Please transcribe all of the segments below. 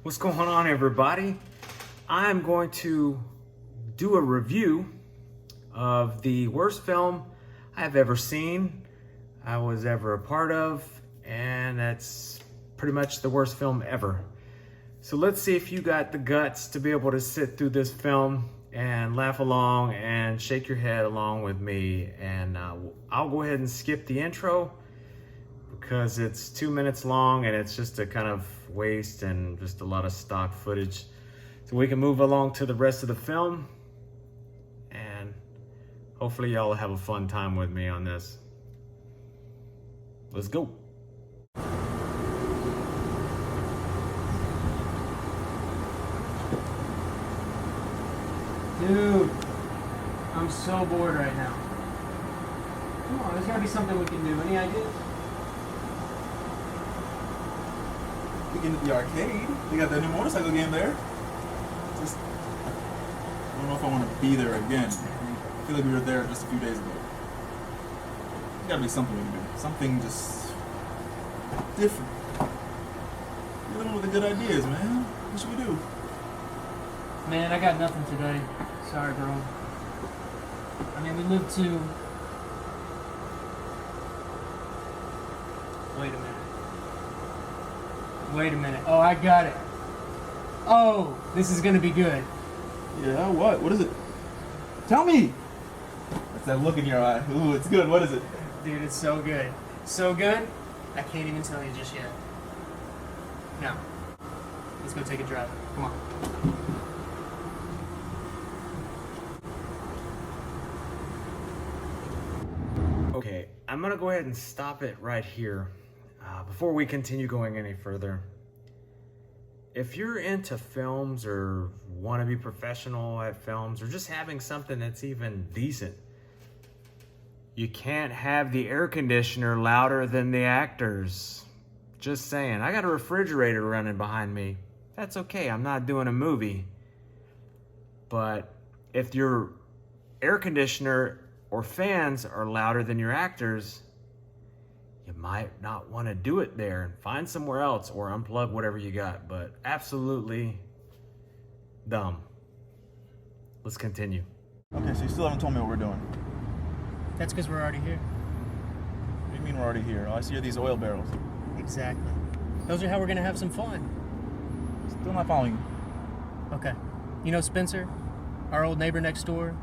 What's going on, everybody? I'm going to do a review of the worst film I've ever seen, I was ever a part of, and that's pretty much the worst film ever. So let's see if you got the guts to be able to sit through this film and laugh along and shake your head along with me. And I'll go ahead and skip the intro because it's 2 minutes long and it's just a kind of waste and just a lot of stock footage. So we can move along to the rest of the film, and hopefully y'all will have a fun time with me on this. Let's go. Dude, I'm so bored right now. Come on, there's gotta be something we can do. Any ideas? We get into the arcade. They got that new motorcycle game there. Just, I don't know if I want to be there again. I feel like we were there just a few days ago. There's gotta be something we can do. Something just different. You're the one with the good ideas, man. What should we do? Man, I got nothing today. Sorry, bro. I mean, we live to... Wait a minute. Oh, I got it. Oh, this is gonna be good. Yeah, what? What is it? Tell me! That's that look in your eye. Ooh, it's good. What is it? Dude, it's so good. So good, I can't even tell you just yet. Now, let's go take a drive. Come on. Okay, I'm gonna go ahead and stop it right here before we continue going any further. If you're into films or want to be professional at films or just having something that's even decent, you can't have the air conditioner louder than the actors. Just saying. I got a refrigerator running behind me. That's okay, I'm not doing a movie. But if your air conditioner or fans are louder than your actors, you might not want to do it there and find somewhere else or unplug whatever you got. But absolutely dumb. Let's continue. Okay, so you still haven't told me what we're doing. That's because we're already here. What do you mean we're already here? All I see are these oil barrels. Exactly. Those are how we're gonna have some fun. Still not following you. Okay. You know Spencer? Our old neighbor next door?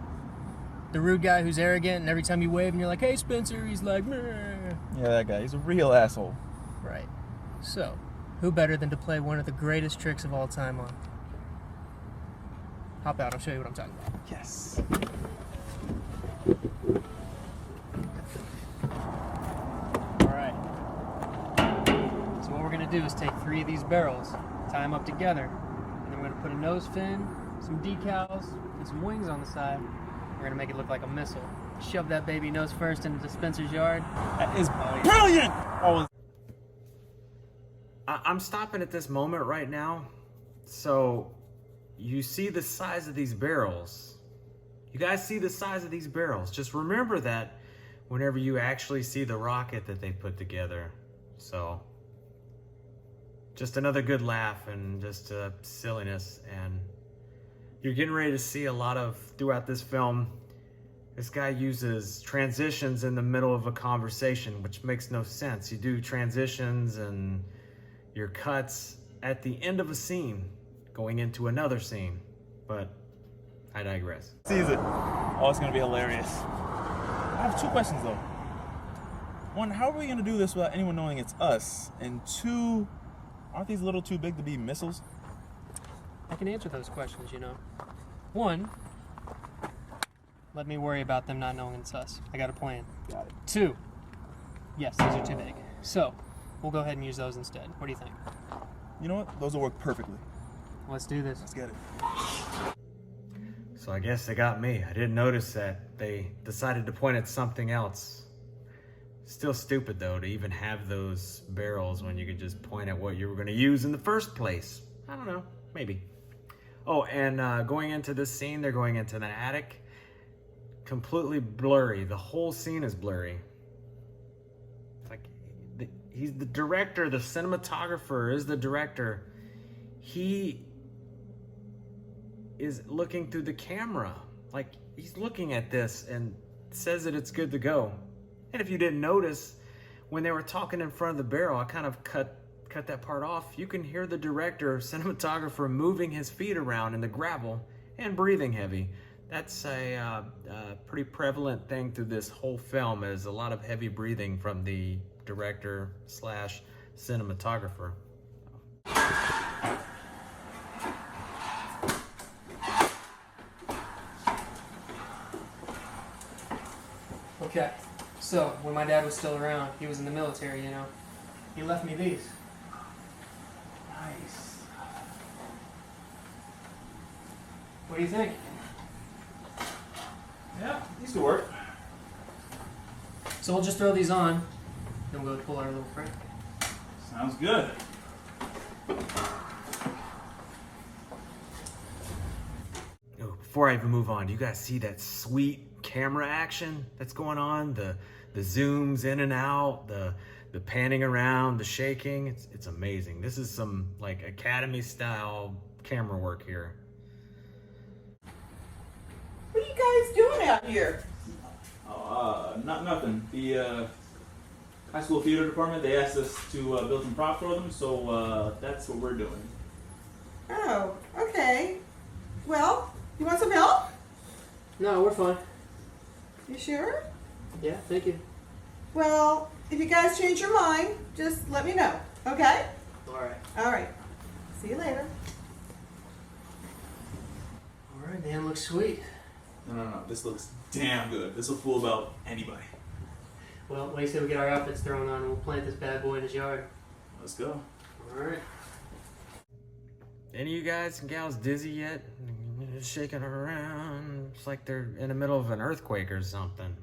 The rude guy who's arrogant, and every time you wave and you're like, "Hey, Spencer," he's like, "Meh." Yeah, that guy. He's a real asshole. Right. So, who better than to play one of the greatest tricks of all time on? Hop out, I'll show you what I'm talking about. Yes. Alright. So what we're going to do is take 3 of these barrels, tie them up together, and then we're going to put a nose fin, some decals, and some wings on the side. We're going to make it look like a missile. Shove that baby nose first into Spencer's yard. That is brilliant! Oh, I'm stopping at this moment right now. So you see the size of these barrels. You guys see the size of these barrels. Just remember that whenever you actually see the rocket that they put together. So just another good laugh and just silliness. And you're getting ready to see a lot of, throughout this film, this guy uses transitions in the middle of a conversation, which makes no sense. You do transitions and your cuts at the end of a scene going into another scene, but I digress. sees it. Oh, it's gonna be hilarious. I have 2 questions though. 1, how are we gonna do this without anyone knowing it's us? And 2, aren't these a little too big to be missiles? I can answer those questions, you know. 1, let me worry about them not knowing it's us. I got a plan. Got it. 2, yes, these are too big. So, we'll go ahead and use those instead. What do you think? You know what? Those will work perfectly. Let's do this. Let's get it. So I guess they got me. I didn't notice that they decided to point at something else. Still stupid though to even have those barrels when you could just point at what you were going to use in the first place. I don't know, maybe. Oh, and going into this scene, they're going into the attic. Completely blurry. The whole scene is blurry. It's like he's the director, the cinematographer is the director. he is looking through the camera. Like, he's looking at this and says that it's good to go. And if you didn't notice, when they were talking in front of the barrel, I kind of cut that part off. You can hear the director, cinematographer, moving his feet around in the gravel and breathing heavy. That's a pretty prevalent thing through this whole film, is a lot of heavy breathing from the director slash cinematographer. Okay, so when my dad was still around, he was in the military, you know. He left me these. Nice. What do you think? Yeah, these could work. So we'll just throw these on, then we'll go pull our little prank. Sounds good. Oh, before I even move on, do you guys see that sweet camera action that's going on? The zooms in and out, the panning around, the shaking. It's amazing. This is some like Academy style camera work here. What are you guys doing out here? Oh, nothing. The high school theater department, they asked us to build some props for them, so that's what we're doing. Oh, okay. Well, you want some help? No, we're fine. You sure? Yeah, thank you. Well, if you guys change your mind, just let me know, okay? Alright. All right. See you later. Alright, Dan looks sweet. No. This looks damn good. This will fool about anybody. Well, what do you say we get our outfits thrown on and we'll plant this bad boy in his yard? Let's go. Alright. Any of you guys and gals dizzy yet? Shaking around. It's like they're in the middle of an earthquake or something.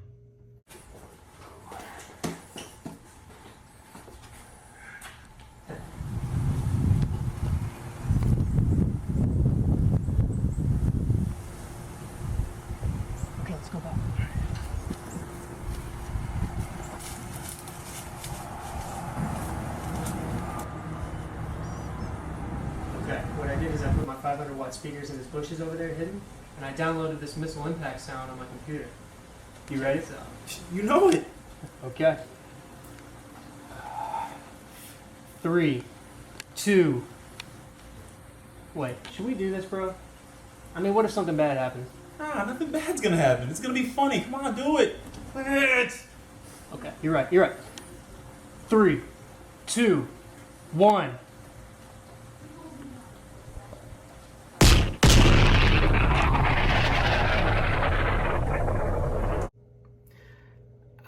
Okay, let's go back. Okay, what I did is I put my 500 watt speakers in his bushes over there hidden, and I downloaded this missile impact sound on my computer. You ready? You know it. Okay. 3, 2. Wait, should we do this, bro? I mean, what if something bad happens? Nah, nothing bad's gonna happen. It's gonna be funny. Come on, do it. Let's. Okay, you're right. 3, 2, 1.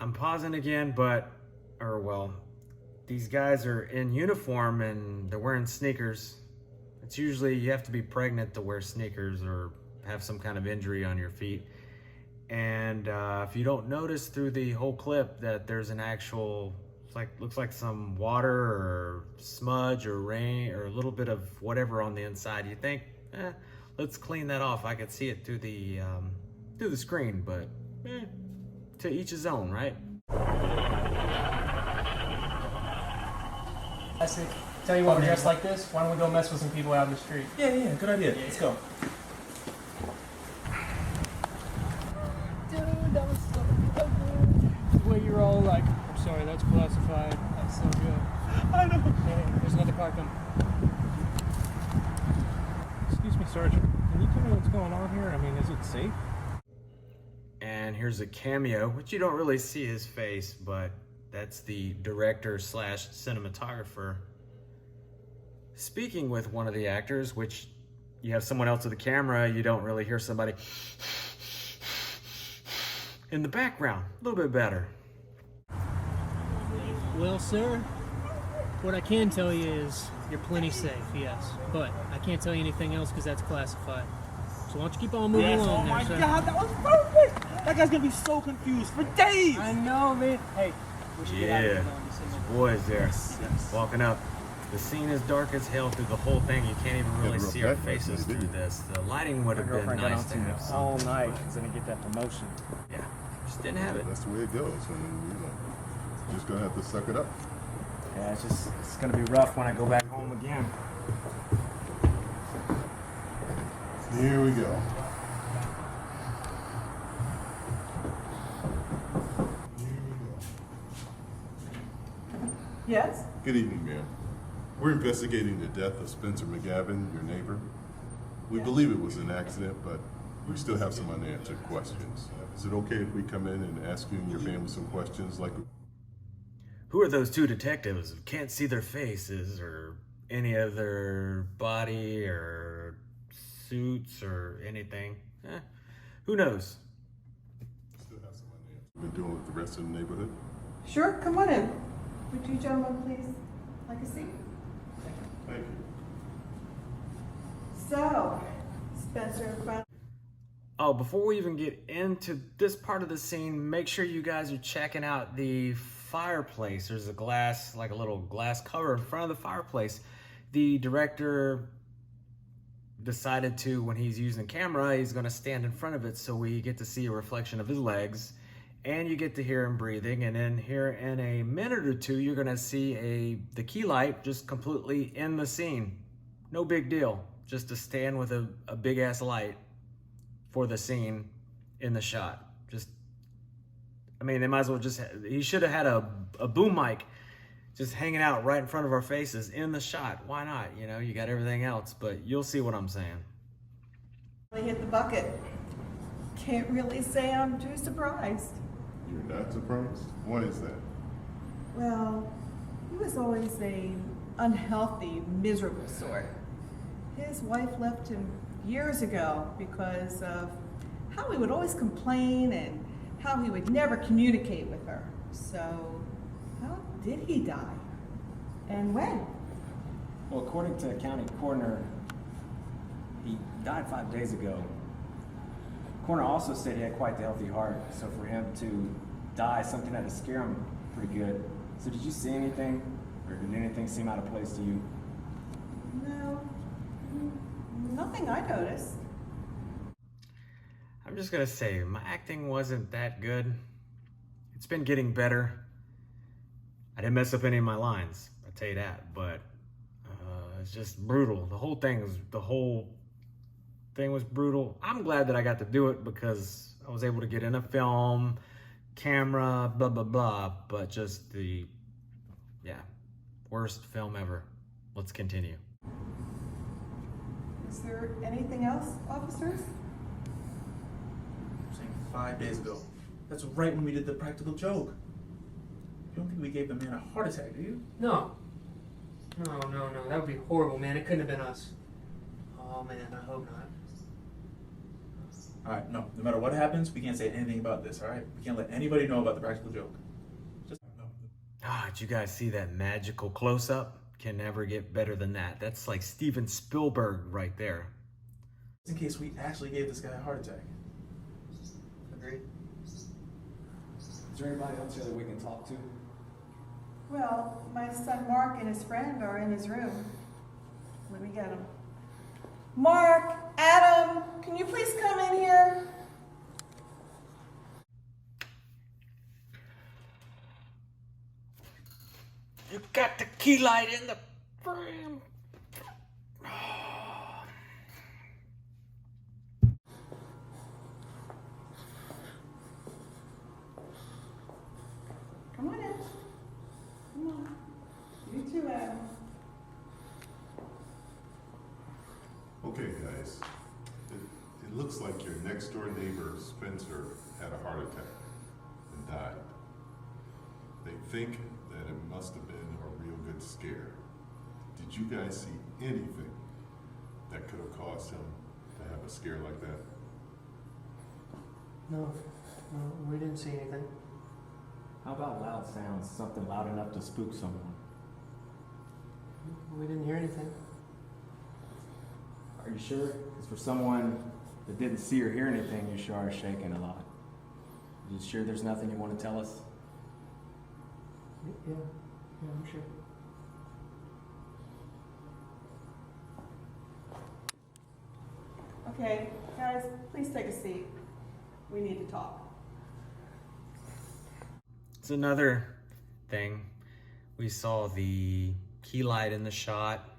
I'm pausing again, these guys are in uniform and they're wearing sneakers. It's usually you have to be pregnant to wear sneakers or have some kind of injury on your feet. And if you don't notice through the whole clip that there's an actual, looks like some water or smudge or rain or a little bit of whatever on the inside, you think, let's clean that off. I could see it through the screen, but to each his own, right? I see. Tell you what, we're dressed like this. Why don't we go mess with some people out in the street? Yeah, good idea. Yeah. Let's go. Dude, that was so good. The way you're all like, I'm sorry, that's classified. That's so good. I know. Hey, there's another car coming. Excuse me, Sergeant. Can you tell me what's going on here? I mean, is it safe? And here's a cameo, which you don't really see his face, but that's the director slash cinematographer speaking with one of the actors, which you have someone else with the camera, you don't really hear somebody in the background. A little bit better. Well, sir, what I can tell you is you're plenty safe, yes. But I can't tell you anything else because that's classified. So why don't you keep on moving along there, sir? God, that was perfect! That guy's gonna be so confused for days! I know, man. Hey, we should get out of here. Yeah, boys there, walking up. The scene is dark as hell through the whole thing. You can't even really see our faces through this. The lighting would have been nice to have all something, night but because I didn't get that promotion. yeah, just didn't have it. That's the way it goes. I mean, just gonna have to suck it up. Yeah, it's gonna be rough when I go back home again. Here we go. Yes? Good evening, ma'am. We're investigating the death of Spencer McGavin, your neighbor. We believe it was an accident, but we still have some unanswered questions. Is it okay if we come in and ask you and your family some questions like... Who are those two detectives? Can't see their faces or any of their body or suits or anything. Who knows? Still have some unanswered. Been doing with the rest of the neighborhood? Sure, come on in. Would you gentlemen please like a seat? Thank you. So, Spencer found... Oh, before we even get into this part of the scene, make sure you guys are checking out the fireplace. There's a glass, like a little glass cover in front of the fireplace. The director decided to, when he's using camera, he's gonna stand in front of it so we get to see a reflection of his legs and you get to hear him breathing. And then here in a minute or two, you're gonna see the key light just completely in the scene. No big deal, just to stand with a big ass light for the scene in the shot. Just, I mean, they might as well just, he should have had a boom mic just hanging out right in front of our faces in the shot. Why not? You know, you got everything else, but you'll see what I'm saying. They hit the bucket. Can't really say I'm too surprised. You're not surprised? What is that? Well, he was always a unhealthy, miserable sort. His wife left him years ago because of how he would always complain and how he would never communicate with her. So, how did he die? And when? Well, according to county coroner, he died 5 days ago. Coroner also said he had quite the healthy heart, so for him to die, something had to scare him pretty good. So did you see anything, or did anything seem out of place to you? No, nothing I noticed. I'm just gonna say, my acting wasn't that good. It's been getting better. I didn't mess up any of my lines, I'll tell you that, but it's just brutal. The whole thing was brutal. I'm glad that I got to do it because I was able to get in a film, camera, blah, blah, blah, but just worst film ever. Let's continue. Is there anything else, officers? I'm saying 5 days ago. That's right when we did the practical joke. You don't think we gave the man a heart attack, do you? No. No. That would be horrible, man. It couldn't have been us. Oh, man, I hope not. Alright, no matter what happens, we can't say anything about this, alright? We can't let anybody know about the practical joke. Just no. Did you guys see that magical close-up? Can never get better than that. That's like Steven Spielberg right there. Just in case we actually gave this guy a heart attack. Agreed. Is there anybody else here that we can talk to? Well, my son Mark and his friend are in his room. Let me get him. Mark, Adam, can you please come in here? You got the key light in the frame. Come on in. Come on. You too, Adam. Okay, guys. It looks like your next door neighbor, Spencer, had a heart attack and died. They think that it must have been a real good scare. Did you guys see anything that could have caused him to have a scare like that? No, we didn't see anything. How about loud sounds? Something loud enough to spook someone? We didn't hear anything. Are you sure? Because for someone that didn't see or hear anything, you sure are shaking a lot. You sure there's nothing you want to tell us? Yeah, I'm sure. Okay, guys, please take a seat. We need to talk. It's another thing. We saw the key light in the shot,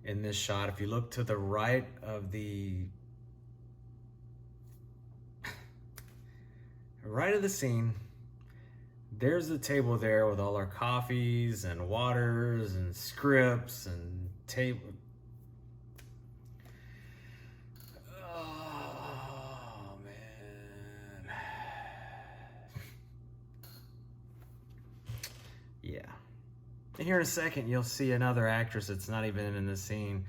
in this shot. If you look to the right of the scene, there's the table there with all our coffees and waters and scripts and table. Oh man. Yeah. And here in a second, you'll see another actress that's not even in the scene,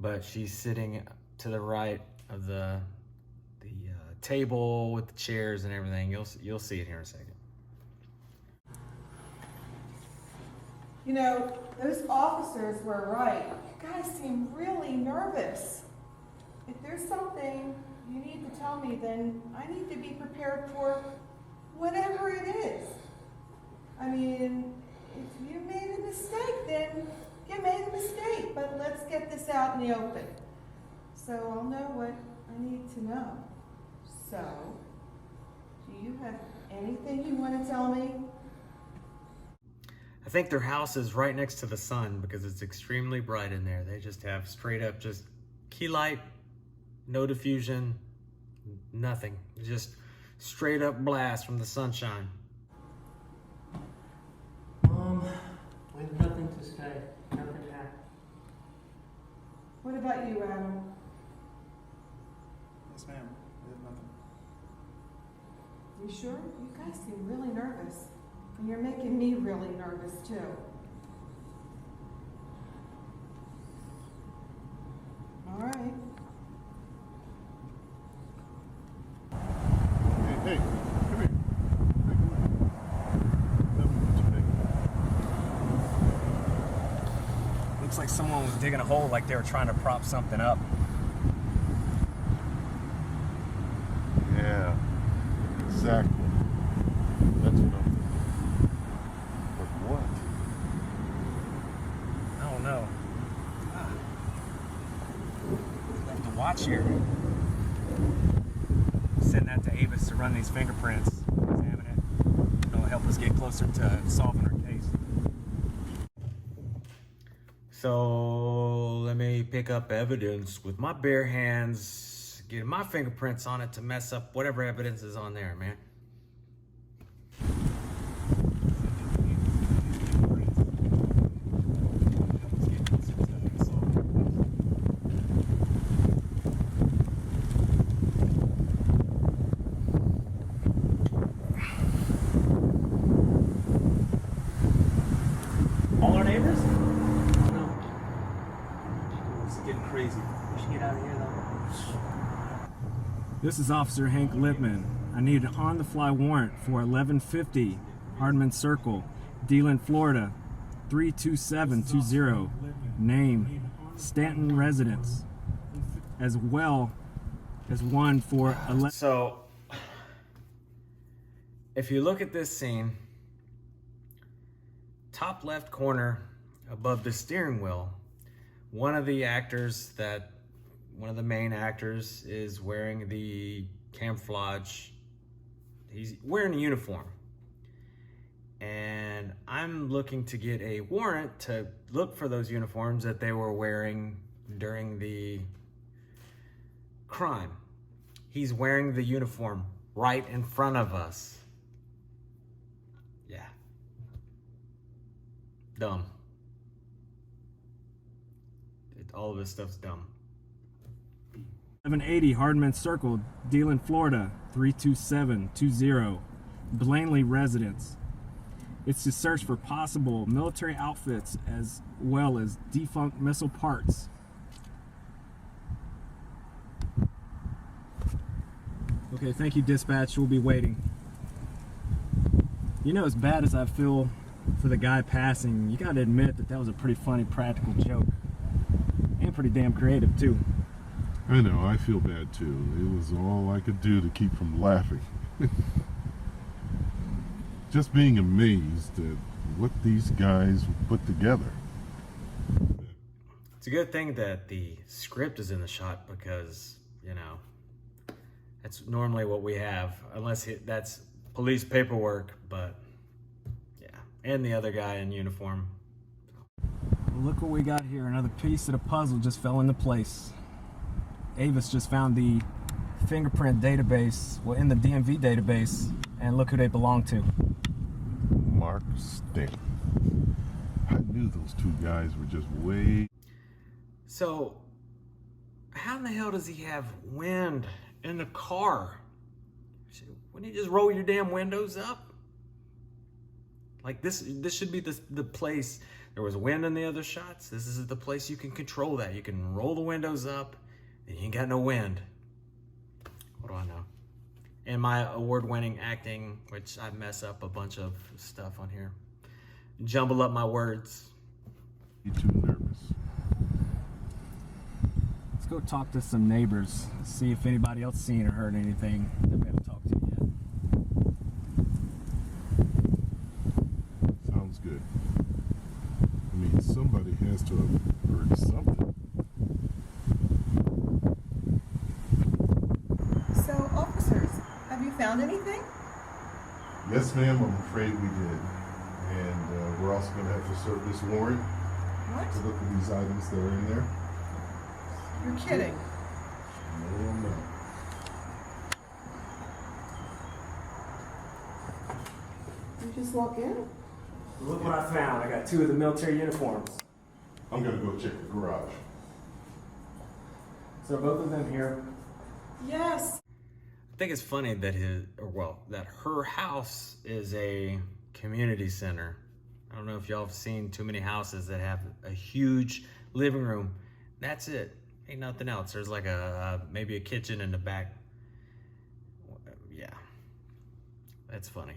but she's sitting to the right of the table with the chairs and everything. You'll see it here in a second. You know, those officers were right. You guys seem really nervous. If there's something you need to tell me, then I need to be prepared for whatever it is. I mean, if you made a mistake, then you made a mistake, but let's get this out in the open. So I'll know what I need to know. So, do you have anything you want to tell me? I think their house is right next to the sun because it's extremely bright in there. They just have straight up just key light, no diffusion, nothing. Just straight up blast from the sunshine. We have nothing to say. Nothing happened. What about you, Adam? Yes, ma'am. We have nothing. You sure? You guys seem really nervous. And you're making me really nervous, too. All right. Hey, come here. Hey, come on. Tell me what you think. Looks like someone was digging a hole like they were trying to prop something up. Yeah, exactly. That's what I'm thinking. But what? I don't know. We have to watch here. Send that to Avis to run these fingerprints, examine it. It'll help us get closer to solving our case. So let me pick up evidence with my bare hands, get my fingerprints on it to mess up whatever evidence is on there, man. All our neighbors? No. It's getting crazy. We should get out of here, though. This is Officer Hank Lippman. I need an on-the-fly warrant for 1150 Hardman Circle, Deland, Florida, 32720. Name, Stanton residence, as well as one for 11. So if you look at this scene, top left corner above the steering wheel, one of the main actors is wearing the camouflage. He's wearing a uniform. And I'm looking to get a warrant to look for those uniforms that they were wearing during the crime. He's wearing the uniform right in front of us. Yeah. Dumb. All of this stuff's dumb. 1180 Hardman Circle, Deland, Florida, 32720. Blanley residence. It's to search for possible military outfits as well as defunct missile parts. Okay, thank you, dispatch. We'll be waiting. You know, as bad as I feel for the guy passing, you gotta admit that was a pretty funny practical joke. And pretty damn creative, too. I know, I feel bad too. It was all I could do to keep from laughing. Just being amazed at what these guys put together. It's a good thing that the script is in the shot because, you know, that's normally what we have, unless that's police paperwork, but yeah. And the other guy in uniform. So. Look what we got here. Another piece of the puzzle just fell into place. Avis just found the fingerprint database, well, in the DMV database, and look who they belong to. Mark Stink. I knew those two guys were just way. So, how in the hell does he have wind in the car? Wouldn't you just roll your damn windows up? Like this should be the place. There was wind in the other shots. This is the place you can control that. You can roll the windows up and you ain't got no wind. What do I know? And my award-winning acting, which I mess up a bunch of stuff on here. Jumble up my words. Too nervous. Let's go talk to some neighbors, see if anybody else seen or heard anything that we haven't talked to yet. Sounds good. I mean, somebody has to have heard something. So, officers, have you found anything? Yes, ma'am, I'm afraid we did. And we're also going to have to serve this warrant What? to look at these items that are in there. You're kidding. No, no. You just walk in? Look what I found. I got 2 of the military uniforms. I'm going to go check the garage. So both of them here. Yes. I think it's funny that that her house is a community center. I don't know if y'all have seen too many houses that have a huge living room. That's it. Ain't nothing else. There's like maybe a kitchen in the back. Yeah, that's funny.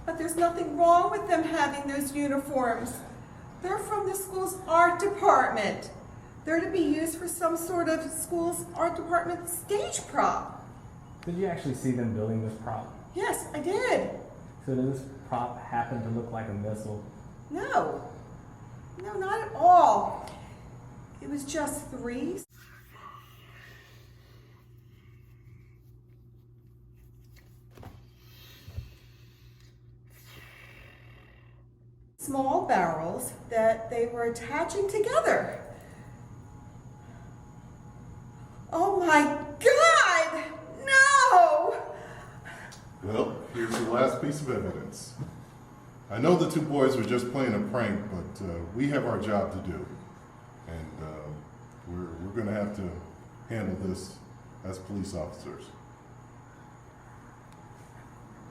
But there's nothing wrong with them having those uniforms. They're from the school's art department. They're to be used for some sort of school's art department stage prop. Did you actually see them building this prop? Yes, I did. So did this prop happen to look like a missile? No. No, not at all. It was just 3. Small barrels that they were attaching together. Oh my God! No! Well, here's the last piece of evidence. I know the 2 boys were just playing a prank, but we have our job to do. And we're going to have to handle this as police officers.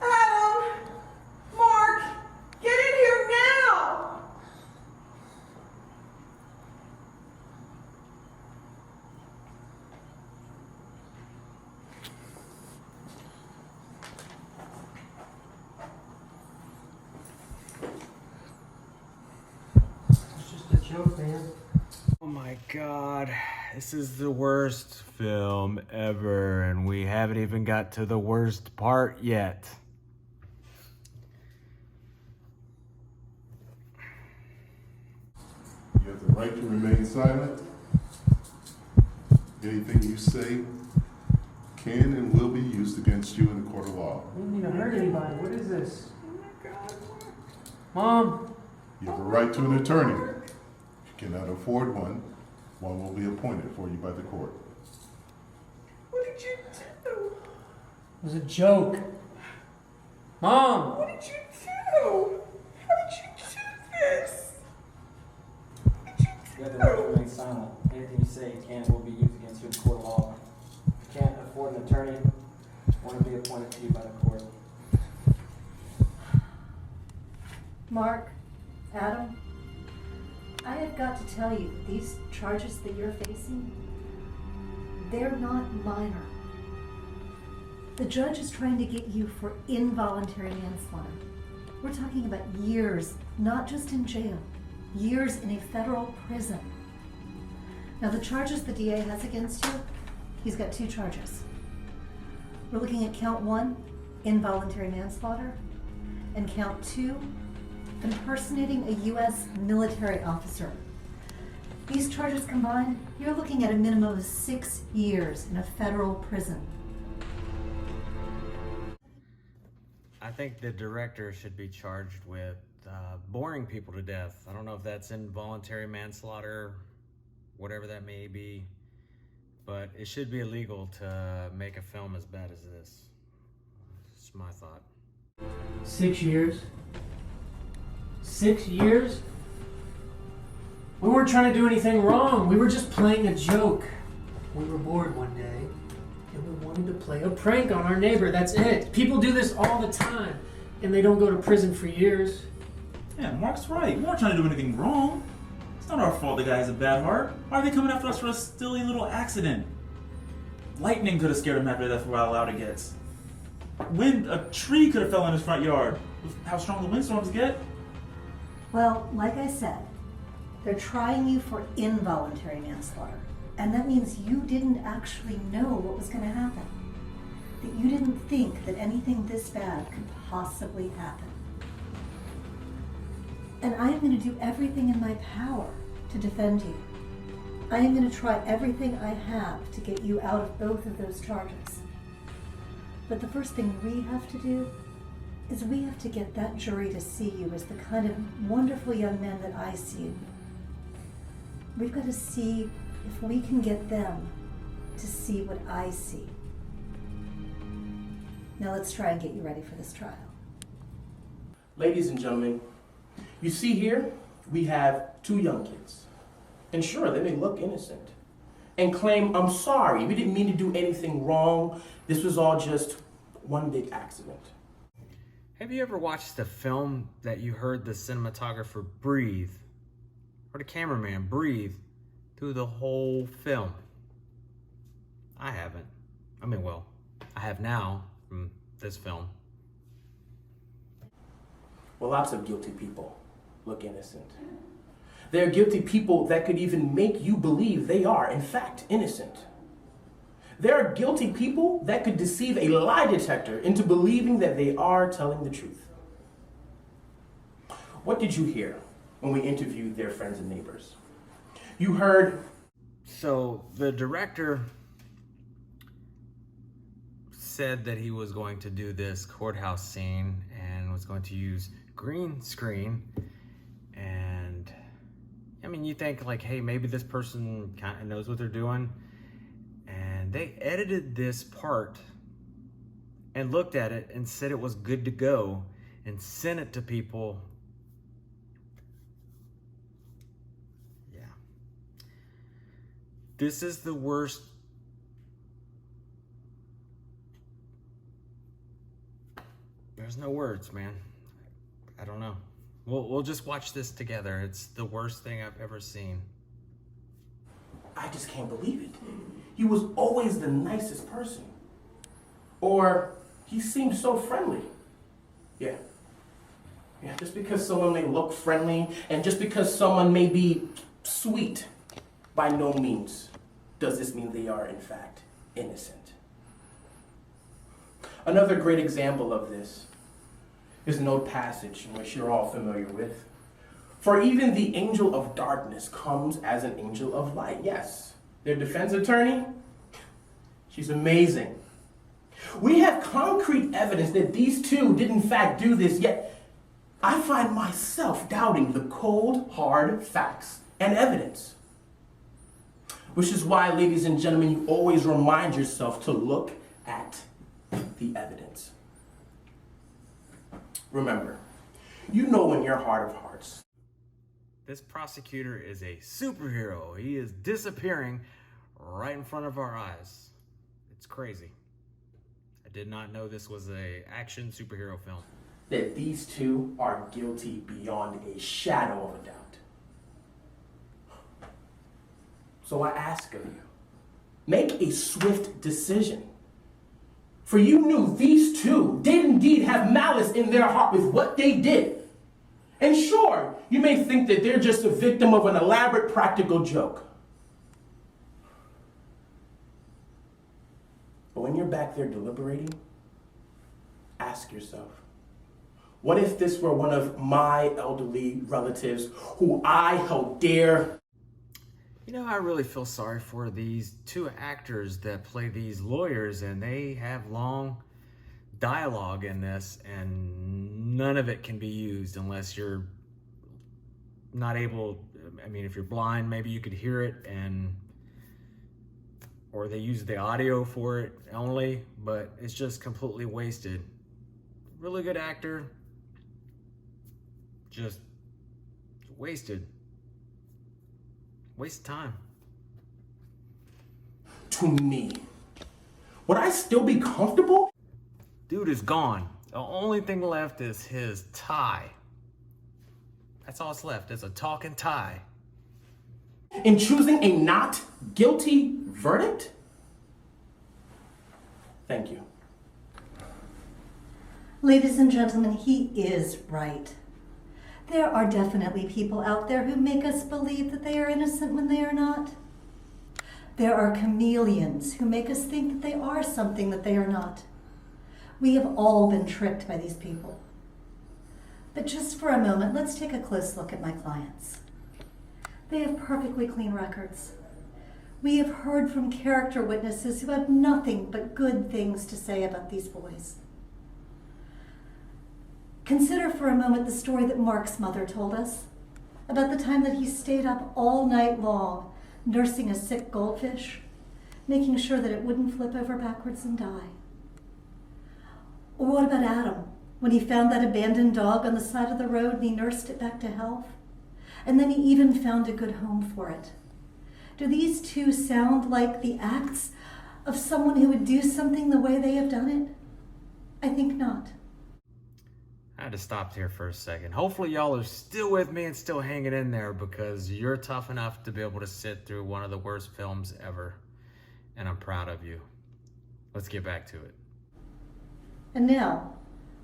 Adam! Mark! Get in here now! It's just a joke, man. Oh my God, this is the worst film ever, and we haven't even got to the worst part yet. You have the right to remain silent. Anything you say can and will be used against you in a court of law. I didn't even hurt anybody. What is this? Mom! You have a right to an attorney. If you cannot afford one will be appointed for you by the court. What did you do? It was a joke. Mom! What did you do? How did you do this? What did You you have the right to do? remain silent. Anything you say can and will be used against you in court of law. If you can't afford an attorney, one will be appointed to you by the court. Mark, Adam, I have got to tell you that these charges that you're facing, they're not minor. The judge is trying to get you for involuntary manslaughter. We're talking about years, not just in jail, years in a federal prison. Now, the charges the DA has against you, he's got 2 charges. We're looking at count 1, involuntary manslaughter, and count 2, impersonating a U.S. military officer. These charges combined, you're looking at a minimum of 6 years in a federal prison. I think the director should be charged with boring people to death. I don't know if that's involuntary manslaughter, whatever that may be, but it should be illegal to make a film as bad as this. It's my thought. 6 years? 6 years? We weren't trying to do anything wrong. We were just playing a joke. We were bored one day, and we wanted to play a prank on our neighbor. That's it. People do this all the time, and they don't go to prison for years. Yeah, Mark's right. We weren't trying to do anything wrong. It's not our fault the guy has a bad heart. Why are they coming after us for a silly little accident? Lightning could have scared him after that's how loud it gets. A tree could have fell in his front yard. With how strong the windstorms get. Well, like I said, they're trying you for involuntary manslaughter. And that means you didn't actually know what was going to happen. That you didn't think that anything this bad could possibly happen. And I am going to do everything in my power to defend you. I am going to try everything I have to get you out of both of those charges. But the first thing we have to do is we have to get that jury to see you as the kind of wonderful young man that I see you. We've got to see if we can get them to see what I see. Now let's try and get you ready for this trial. Ladies and gentlemen, you see here, we have two young kids. And sure, they may look innocent and claim, I'm sorry, we didn't mean to do anything wrong. This was all just one big accident. Have you ever watched a film that you heard the cinematographer breathe, or the cameraman breathe through the whole film? I haven't. I have now from this film. Well, lots of guilty people look innocent. There are guilty people that could even make you believe they are, in fact, innocent. There are guilty people that could deceive a lie detector into believing that they are telling the truth. What did you hear when we interviewed their friends and neighbors? You heard... So the director said that he was going to do this courthouse scene and was going to use green screen. And I mean, you think like, hey, maybe this person kind of knows what they're doing. And they edited this part and looked at it and said it was good to go and sent it to people. Yeah. This is the worst. There's no words, man. I don't know. We'll just watch this together. It's the worst thing I've ever seen. I just can't believe it. He was always the nicest person. Or he seemed so friendly. Yeah, just because someone may look friendly and just because someone may be sweet, by no means does this mean they are, in fact, innocent. Another great example of this is an old passage in which you're all familiar with. For even the angel of darkness comes as an angel of light. Yes, their defense attorney, she's amazing. We have concrete evidence that these two did in fact do this, yet I find myself doubting the cold, hard facts and evidence. Which is why, ladies and gentlemen, you always remind yourself to look at the evidence. Remember, you know in your heart of hearts, This prosecutor is a superhero. He is disappearing right in front of our eyes. It's crazy. I did not know this was an action superhero film. that these two are guilty beyond a shadow of a doubt. So I ask of you, make a swift decision. For you knew these two did indeed have malice in their heart with what they did. And sure, you may think that they're just a victim of an elaborate practical joke. But when you're back there deliberating, ask yourself, what if this were one of my elderly relatives who I held dear? You know, I really feel sorry for these two actors that play these lawyers, and they have long dialogue in this, and none of it can be used unless you're not able, I mean, if you're blind, maybe you could hear it, or they use the audio for it only, but it's just completely wasted. Really good actor, just wasted. Waste of time. To me, would I still be comfortable? Dude is gone. The only thing left is his tie. That's all that's left, is a talking tie. In choosing a not guilty verdict? Thank you. Ladies and gentlemen, he is right. There are definitely people out there who make us believe that they are innocent when they are not. There are chameleons who make us think that they are something that they are not. We have all been tricked by these people. But just for a moment, let's take a close look at my clients. They have perfectly clean records. We have heard from character witnesses who have nothing but good things to say about these boys. Consider for a moment the story that Mark's mother told us about the time that he stayed up all night long nursing a sick goldfish, making sure that it wouldn't flip over backwards and die. Or what about Adam, when he found that abandoned dog on the side of the road and he nursed it back to health? And then he even found a good home for it. Do these two sound like the acts of someone who would do something the way they have done it? I think not. I had to stop here for a second. Hopefully y'all are still with me and still hanging in there, because you're tough enough to be able to sit through one of the worst films ever. And I'm proud of you. Let's get back to it. And now,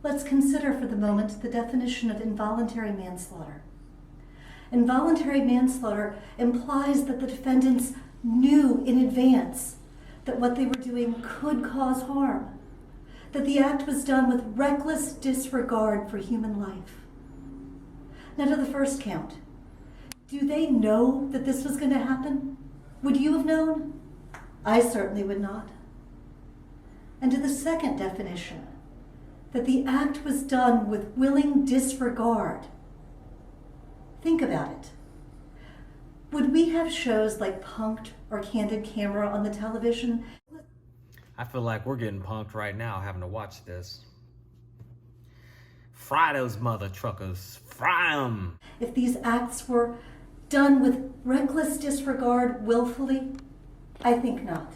let's consider for the moment the definition of involuntary manslaughter. Involuntary manslaughter implies that the defendants knew in advance that what they were doing could cause harm, that the act was done with reckless disregard for human life. Now to the first count. Do they know that this was going to happen? Would you have known? I certainly would not. And to the second definition, that the act was done with willing disregard. Think about it. Would we have shows like Punk'd or Candid Camera on the television? I feel like we're getting punked right now having to watch this. Fry those mother truckers. Fry them. If these acts were done with reckless disregard willfully? I think not.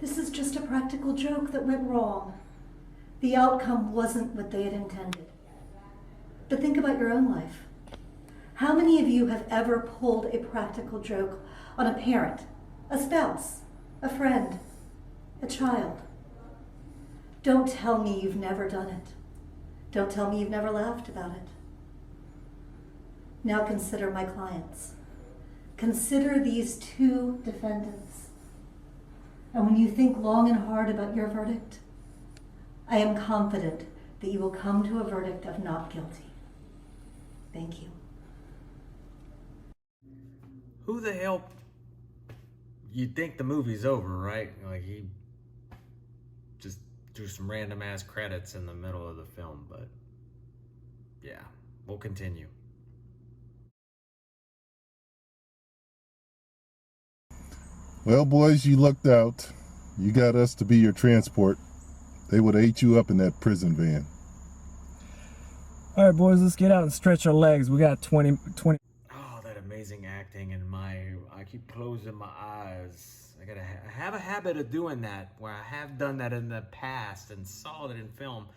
This is just a practical joke that went wrong. The outcome wasn't what they had intended. But think about your own life. How many of you have ever pulled a practical joke on a parent, a spouse, a friend, a child? Don't tell me you've never done it. Don't tell me you've never laughed about it. Now consider my clients. Consider these two defendants. And when you think long and hard about your verdict, I am confident that you will come to a verdict of not guilty. Thank you. Who the hell? You'd think the movie's over, right? Like, he just threw some random ass credits in the middle of the film, but yeah, we'll continue. Well, boys, you lucked out. You got us to be your transport. They would have ate you up in that prison van. All right, boys, let's get out and stretch our legs. We got 20. Oh, that amazing acting, and I keep closing my eyes. I have a habit of doing that, where I have done that in the past and saw it in film,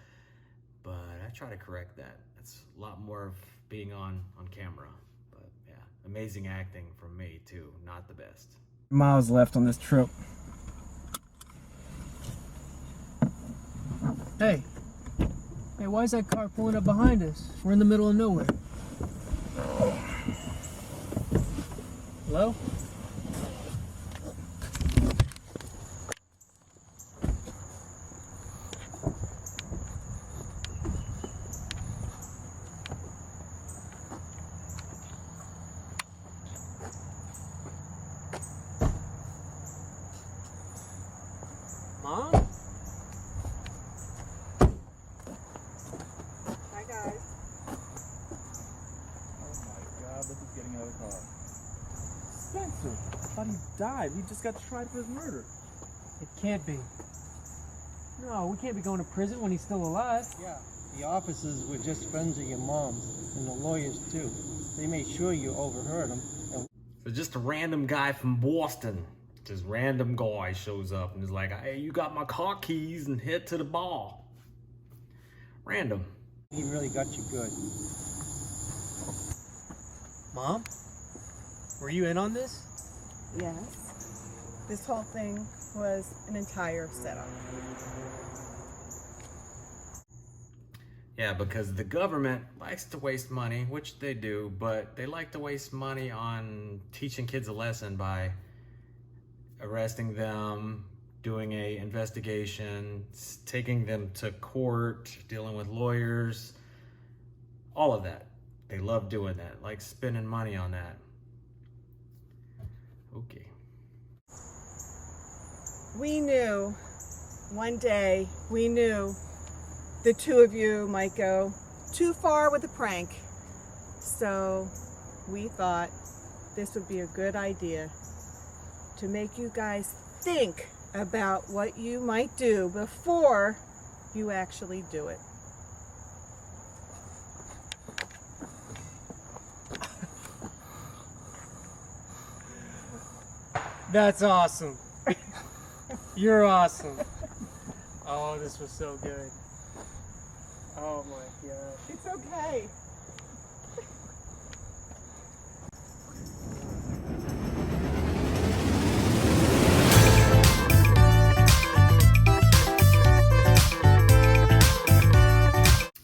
but I try to correct that. It's a lot more of being on camera, but yeah, amazing acting from me too, not the best. Miles left on this trip. Hey, why is that car pulling up behind us? We're in the middle of nowhere. Hello? Mom? Officer, I thought he died. We just got tried for his murder. It can't be. No, we can't be going to prison when he's still alive. Yeah, the officers were just friends of your mom's, and the lawyers too. They made sure you overheard them. So just a random guy from Boston, just random guy shows up and is like, hey, you got my car keys and head to the bar. Random. He really got you good. Mom? Were you in on this? Yes. This whole thing was an entire setup. Yeah, because the government likes to waste money, which they do, but they like to waste money on teaching kids a lesson by arresting them, doing a investigation, taking them to court, dealing with lawyers, all of that. They love doing that, like spending money on that. Okay. We knew, one day, we knew the two of you might go too far with a prank. So we thought this would be a good idea to make you guys think about what you might do before you actually do it. That's awesome. You're awesome. Oh, this was so good. Oh my God. It's okay.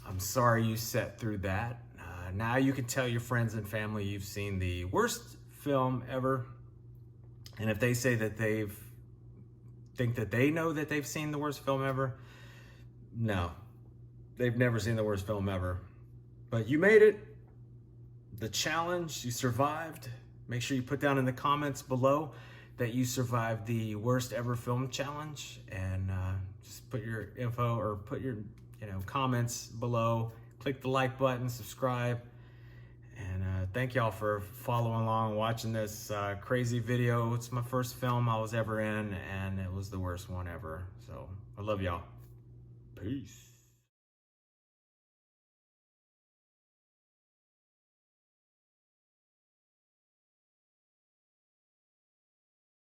I'm sorry you sat through that. Now you can tell your friends and family you've seen the worst film ever. And if they say that think that they know that they've seen the worst film ever, no, they've never seen the worst film ever. But you made it. The challenge, you survived. Make sure you put down in the comments below that you survived the worst ever film challenge, and just put your info or put your comments below. Click the like button, subscribe, and thank y'all for following along, watching this crazy video. It's my first film I was ever in, and it was the worst one ever. So I love y'all. Peace.